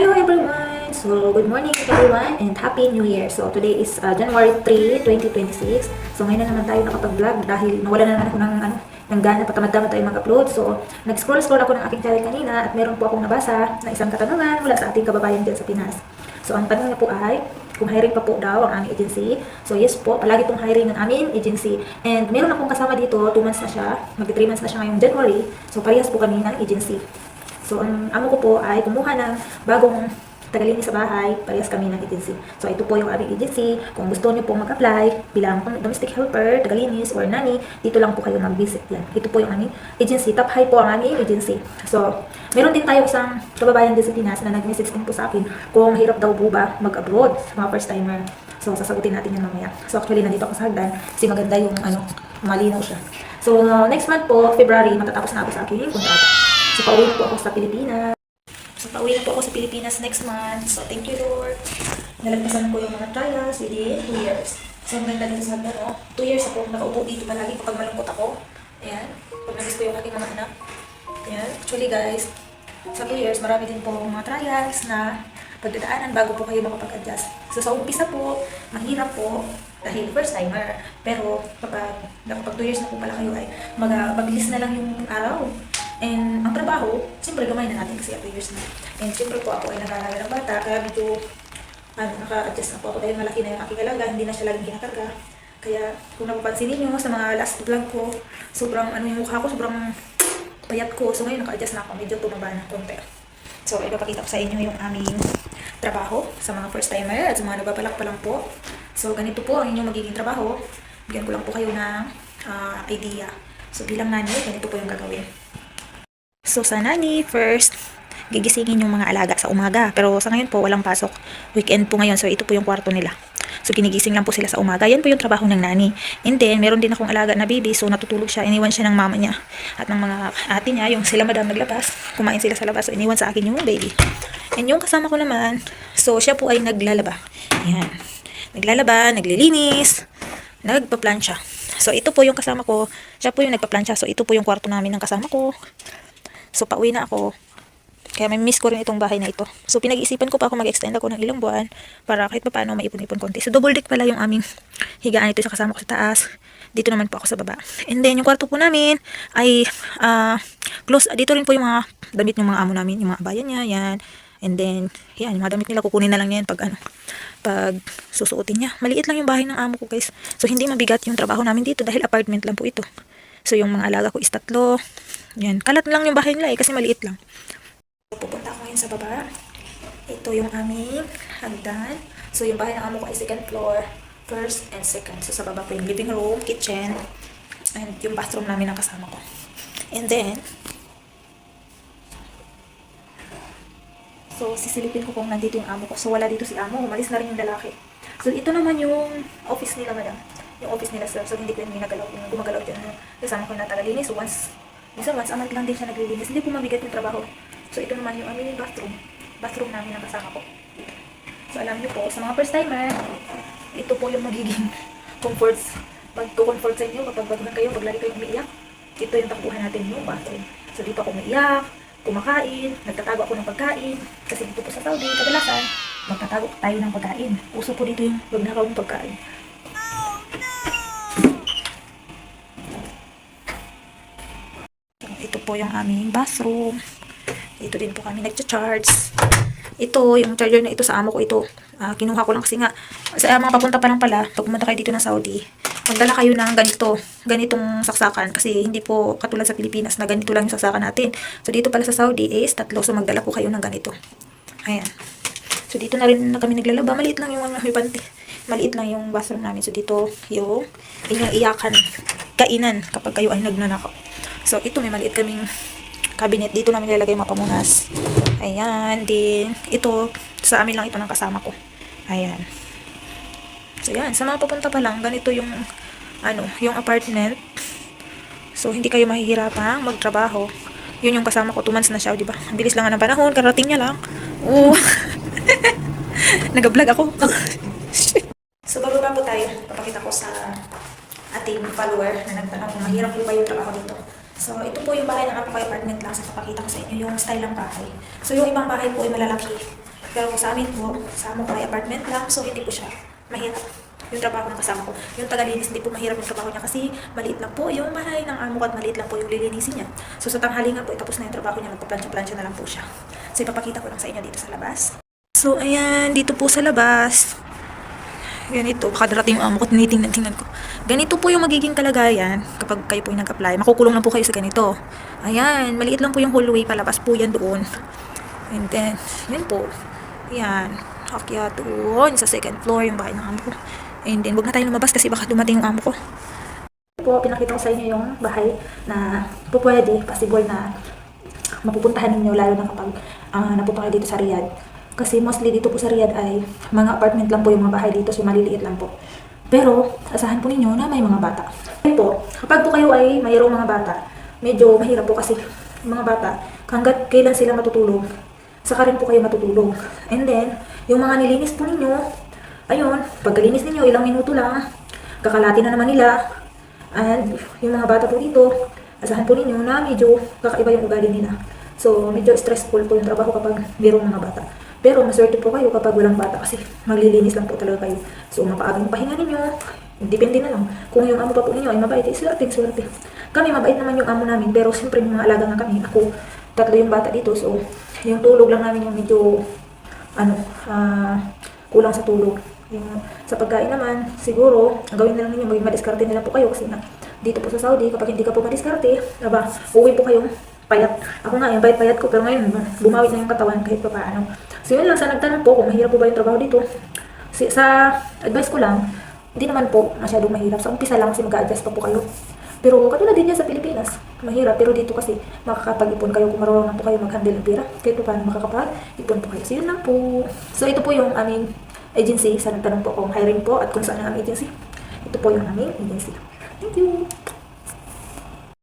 Hello everyone! So, good morning everyone and Happy New Year! So, today is January 3, 2026. So, ngayon na naman tayo nakapag-vlog dahil nawala na naman ako ng gana, patamad-tamad tayo mag-upload. So, nag-scroll ako ng aking channel kanina at meron po akong nabasa na isang katanungan mula sa ating kababayan dyan sa Pinas. So, ang tanong niya po ay, kung hiring pa po daw ang aming agency. So, yes po, palagi pong hiring ng aming agency. And meron akong kasama dito, 2 months na siya, mag-3 months na siya ngayong January. So, parehas po kami ng agency. So, ang amo ko po ay kumuha ng bagong tagalinis sa bahay, parehas kami ng agency. So, ito po yung aming agency. Kung gusto niyo po mag-apply bilang domestic helper, tagalinis, or nanny, dito lang po kayo mag-visit yan. Ito po yung aming agency. Top high po ang aming agency. So, meron din tayo isang kababayan din sa Pinas na nag-message din po sa akin kung hirap daw po ba mag-abroad sa mga first timer. So, sasagutin natin yan mamaya. So, actually, nandito ako sa hagdan kasi maganda yung malinaw siya. So, next month po, February, matatapos na ako sa aking kontrata. So, pauwi na po ako sa Pilipinas. Next month. So, thank you, Lord. Nalagpasan ko yung mga trials within 2 years. So, ang ganda dito sa hagdan, 2 years ako nakaupo dito palagi kapag malungkot ako. Ayan. Pag nabis ko yung aking mga anak. Ayan. Actually, guys, sa 2 years, marami din po mga trials na pagdadaanan bago po kayo makapag-adjust. So, sa umpisa po, mahirap po dahil first timer. Pero, kapag 2 years na po pala kayo ay mabilis na lang yung araw. And ang trabaho, siyempre gamay na natin kasi 2 years na. And siyempre po ako ay nag-aalala ng bata, kaya medyo naka-adjust na po ako dahil malaki na yung aking alaga, hindi na siya laging kinakarga. Kaya kung napapansin niyo sa mga last vlog ko, sobrang yung mukha ko, sobrang payat ko. So ngayon naka-adjust na ako, medyo tumaba na konti. So ipapakita ko sa inyo yung aming trabaho sa mga first timer at sa mga nagbabalak pa lang po. So ganito po ang inyong magiging trabaho. Bigyan ko lang po kayo ng idea. So bilang nanay, ganito po yung gagawin. So sa nanny, first, gigisingin yung mga alaga sa umaga. Pero sa ngayon po, walang pasok. Weekend po ngayon, so ito po yung kwarto nila. So ginigising lang po sila sa umaga. Yan po yung trabaho ng nanny. And then, meron din akong alaga na baby, so natutulog siya. Iniwan siya ng mama niya at ng mga ate niya, yung sila madam naglabas. Kumain sila sa labas, so iniwan sa akin yung baby. And yung kasama ko naman, so siya po ay naglalaba. Yan. Naglalaba, naglilinis, nagpa-plancha. So ito po yung kasama ko. Siya po yung nagpa-plancha. So ito po yung kwarto namin ng kasama ko. So, pauwi na ako. Kaya may miss ko rin itong bahay na ito. So, pinag-iisipan ko pa ako mag-extend ako ng ilang buwan para kahit pa paano maipon-ipon konti. So, double deck pala yung aming higaan ito sa kasama ko sa taas. Dito naman po ako sa baba. And then, yung kwarto po namin ay close. Dito rin po yung mga damit ng mga amo namin. Yung mga abayan niya, yan. And then, yan, yung mga damit nila, kukunin na lang yan pag susuotin niya. Maliit lang yung bahay ng amo ko, guys. So, hindi mabigat yung trabaho namin dito dahil apartment lang po ito. So, yung mga alaga ko is 3. Yan. Kalat lang yung bahay nila kasi maliit lang. Pupunta ako ngayon sa baba. Ito yung aming hagdan. So, yung bahay ng amo ko ay 2nd floor, 1st and 2nd. So, sa baba po yung living room, kitchen, and yung bathroom namin ang kasama ko. And then, so, sisilipin ko kung nandito yung amo ko. So, wala dito si amo. Umalis na rin yung lalaki. So, ito naman yung office nila, madam. Yung office nila, sir. So, hindi ko yung gumagalaw dyan. Kasama ko na tagalinis. So, once a month lang din siya naglilinis. Hindi po mabigat yung trabaho. So, ito naman yung aming bathroom. Bathroom namin ang kasama ko. So, alam niyo po, sa mga first timer, ito po yung magiging comforts. Pag-comfort sa inyo, kapag baguhan kayo, pag lagi kayong umiiyak, ito yung takbuhan natin yung bathroom. So, dito ako umiiyak, kumakain, nagtatago ako ng pagkain. Kasi dito po sa Saudi, kadalasan, magtatago tayo ng pagkain. Uso po dito yung magnakaw ng pagkain. Ito po yung aming bathroom. Ito din po kami nagcha-charge. Ito, yung charger na ito sa amo ko ito. Kinuha ko lang kasi nga, sa mga papunta pa lang pala, pag pumunta kayo dito ng Saudi, magdala kayo ng ganitong saksakan. Kasi hindi po katulad sa Pilipinas na ganito lang yung saksakan natin. So, dito pala sa Saudi is 3. So, magdala po kayo ng ganito. Ayan. So, dito na rin na kami naglalaba. Maliit lang yung maliit lang yung bathroom namin. So, dito yung inyong iyakan, kainan kapag kayo ay nagnanakaw. So, ito may maliit kaming cabinet. Dito namin nilalagay mga pamunas. Ayan. Din, ito, sa amin lang ito ng kasama ko. Ayan. So, yan. Sa mga papunta pa lang, ganito yung, yung apartment. So, hindi kayo mahihirapang magtrabaho. Yun yung kasama ko. 2 months na siya, di ba? Ang bilis lang nga ng panahon. Karating niya lang. Oo. Nag-vlog ako. So, bababa po tayo. Papakita ko sa ating follower na nagtanong kung mahirap po ba yung trabaho dito. So, ito po yung bahay ng Apple apartment lang. So, papakita ko sa inyo yung style ng bahay. So, yung ibang bahay po ay malalaki. Pero sa amin po, sa amo ko ay apartment lang, so hindi po siya mahirap yung trabaho ng kasama ko. Yung tagalinis, hindi po mahirap yung trabaho niya kasi maliit lang po yung bahay ng amo ko at maliit lang po yung lilinisin niya. So sa tanghali nga po, tapos na yung trabaho niya, nagpaplansya-plansya na lang po siya. So ipapakita ko lang sa inyo dito sa labas. So ayan, dito po sa labas. Ganito, kadarating yung amo ko, tinitingnan ko. Ganito po yung magiging kalagayan kapag kayo po yung nag-apply. Makukulong lang po kayo sa ganito. Ayan, maliit lang po yung hallway, palabas po yan doon. And then, yun po. Ayan, akyat doon sa second floor yung bahay ng amo ko. And then, wag na tayo lumabas kasi baka dumating yung amo ko. Po, pinakita ko sa inyo yung bahay na po pwede, possible na mapupuntahan ninyo lalo na kapag napupunta kayo dito sa Riyadh. Kasi mostly dito po sa Riyadh ay mga apartment lang po yung mga bahay dito, so maliliit lang po. Pero, asahan po ninyo na may mga bata. Ayun po, kapag po kayo ay mayroong mga bata, medyo mahirap po kasi yung mga bata, hanggat kailan sila matutulog, saka rin po kayo matutulog. And then, yung mga nilinis po ninyo, ayun, pagkalinis ninyo, ilang minuto lang, kakalati na naman nila. And yung mga bata po dito, asahan po ninyo na medyo kakaiba yung ugali nila. So, medyo stressful po yung trabaho kapag mayroong mga bata. Pero maswerte po kayo kapag walang bata kasi maglilinis lang po talaga kayo. So, mapaagang pahinga ninyo, depende na lang. Kung yung amo pa po ninyo ay mabait, swerte. Kami, mabait naman yung amo namin, pero siyempre yung mga alaga nga kami, ako, tatlo yung bata dito. So, yung tulog lang namin yung medyo, kulang sa tulog. Yung, sa pagkain naman, siguro, ang gawin na lang ninyo, maging madiskarte na lang po kayo kasi na, dito po sa Saudi, kapag hindi ka po madiskarte, uwi po kayong payat. Ako nga, yung payat ko, pero ngayon, bumawit na yung katawan kahit pa paano. So yun lang, sa nagtanong po kung mahirap po ba yung trabaho dito. Sa advice ko lang, hindi naman po masyadong mahirap. Sa umpisa lang kasi mag-a-adjust pa po kayo. Pero katulad din yan sa Pilipinas, mahirap. Pero dito kasi makakapag-ipon kayo kung marunong na po kayo mag-handle ng pera. Kahit pa paano makakapag-ipon po kayo. So yun lang po. So ito po yung aming agency. Sa nagtanong po kung hiring po at kung saan ang aming agency. Ito po yung aming agency. Thank you!